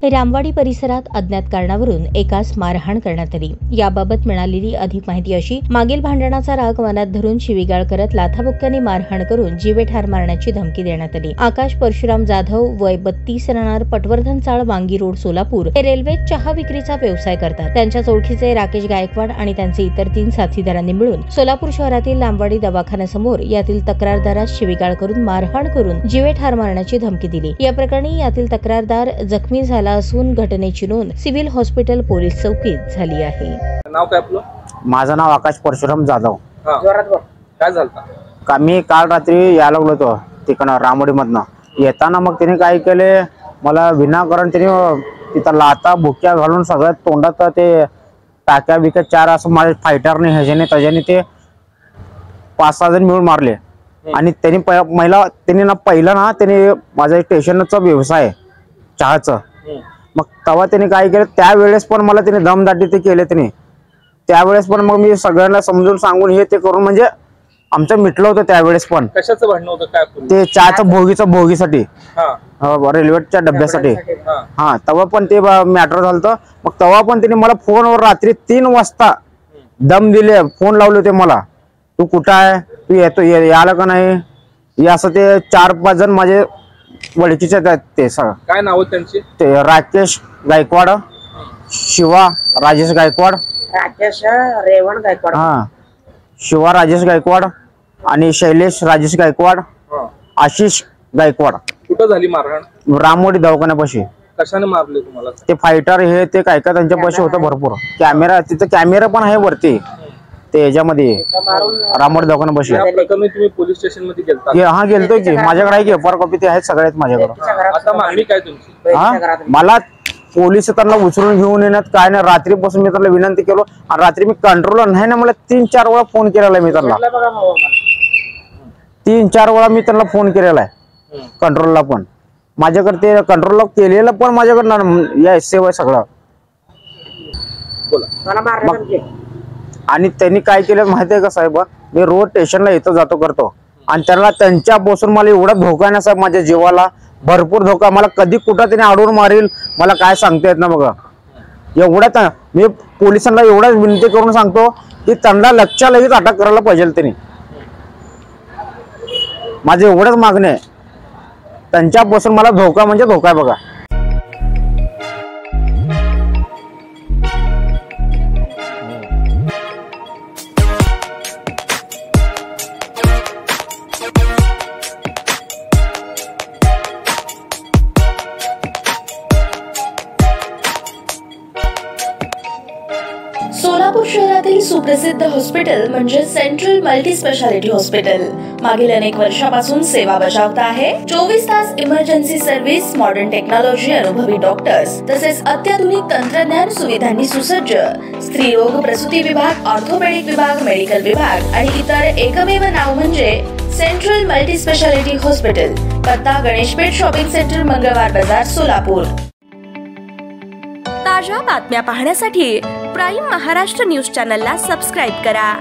रामवाडी परिसरात अज्ञात कारणावरून एकास मारहाण करण्यात आली। याबाबत मिळालेली अधिक माहिती अशी, मागील भांडणाचा राग मनात धरून शिवीगाळ करत लाथाबुक्क्यांनी मारहाण करून जीवे ठार मारण्याची धमकी देण्यात आली। आकाश परशुराम जाधव वय 32 राहणार पटवर्धन चाळ वांगी रोड सोलापूर हे रेल्वेत चहा विक्रीचा व्यवसाय करतात। त्यांच्या ओळखीचे राकेश गायकवाड आणि त्यांचे इतर 3 साथीदारांनी मिळून सोलापूर शहरातील रामवाडी दवाखान्यासमोर यातील तक्रारदारास शिवीगाळ करून मारहाण करून जीवे ठार मारण्याची धमकी दिली। या प्रकरणी यातील तक्रारदार जखमी झाला असून घटनेची नोंद सिव्हिल हॉस्पिटल पोलीस चौकीत झाली आहे। नाव काय आपलं? माझं नाव आकाश परशुराम जाधव। काय झालं का मी काल रात्री यायला लागलो होतो तिकडनं रामवाडी मधनं येताना, मग त्याने काय केले, मला विनाकारण त्याने तिथं लाता बुक्या घालून सगळ्यात तोंडात ते टाक्या बिक्या 4 असं माझ्या फायटरने ह्याच्याने त्याच्याने ते 5-6 जण मिळून मारले। आणि त्यांनी पहिला ना त्याने माझा स्टेशनचा व्यवसाय चहाचा, मग तेव्हा त्याने काय केलं, त्यावेळेस पण मला त्याने दमदाटी ते केले त्याने। त्यावेळेस पण मग मी सगळ्यांना समजून सांगून हे ते करून म्हणजे आमचं मिटलं होतं। त्यावेळेस पण कशाचं भांडण होतं काय? ते चहाच्या भोगीसाठी, रेल्वेच्या डब्यासाठी। हा, तेव्हा पण ते मॅटर झालं। मग तेव्हा पण त्याने मला फोनवर रात्री 3 वाजता दम दिले, फोन लावले होते मला, तू कुठं आहे, तू येतो यायला का नाही, असं ते 4-5 जण माझे ओळखीचे आहेत। ते सगळं काय नाव त्यांची? ते राकेश गायकवाड, शिवा राजेश गायकवाड, राकेश रेवण गायकवाड, शिवा राजेश गायकवाड आणि शैलेश राजेश गायकवाड, आशिष गायकवाड। कुठं झाली मारहाण? रामवाडी दवाखान्यापाशी। कशाने मारले तुम्हाला? ते फायटर हे ते काय काय त्यांच्यापाशी होतं भरपूर। कॅमेरा तिथं कॅमेरा पण आहे वरती ते याच्यामध्ये रामवाडी दवाखान्यापाशी। या प्रकरणी तुम्ही पोलीस स्टेशन मध्ये गेलता? हा गेलतोय की, माझ्याकडे आहे की एफआर कॉपी ते आहेत सगळ्यात माझ्याकडे। आता मागणी काय तुमची? मला पोलीस त्यांना उचलून घेऊन येण्यात काय नाही, रात्रीपासून मी त्यांना विनंती केलो आणि रात्री मी कंट्रोलर नाही ना, मला 3-4 वेळा फोन केलेला मी त्यांना, 3-4 वेळा मी त्यांना फोन केलेला आहे कंट्रोलला पण। माझ्याकडे ते कंट्रोलला केलेलं पण माझ्याकडनं या सेवा सगळं। आणि त्यांनी काय केलं माहिती आहे का साहेब, मी रोज स्टेशनला येतो जातो करतो आणि त्यांना त्यांच्यापासून मला एवढा धोका आहे ना साहेब, माझ्या जीवाला भरपूर धोका। मला कधी कुठं त्याने अडवून मारेल मला काय सांगता येत ना बघा। एवढ्यात मी पोलिसांना एवढाच विनंती करून सांगतो की त्यांना लगेच अटक करायला पाहिजे त्यांनी। माझे एवढंच मागणे आहे, त्यांच्यापासून मला धोका म्हणजे धोका आहे बघा। सोलापूर शहरातील सुप्रसिद्ध हॉस्पिटल म्हणजे सेंट्रल मल्टी स्पेशालिटी हॉस्पिटल मागील अनेक वर्षापासून सेवा बजावत आहे। 24 तास इमर्जन्सी सर्व्हिस, मॉडर्न टेक्नॉलॉजी, अनुभवी डॉक्टर्स तसेच अत्याधुनिक तंत्रज्ञान सुविधांनी सुसज्ज स्त्रीरोग प्रसूती विभाग, ऑर्थोपेडिक विभाग, मेडिकल विभाग आणि इतर एकमेव नाव म्हणजे सेंट्रल मल्टी स्पेशालिटी हॉस्पिटल। पत्ता गणेशपेठ शॉपिंग सेंटर, मंगळवार बाजार, सोलापूर। ताज्या बातम्या पाहण्यासाठी प्राईम महाराष्ट्र न्यूज चॅनलला सबस्क्राईब करा।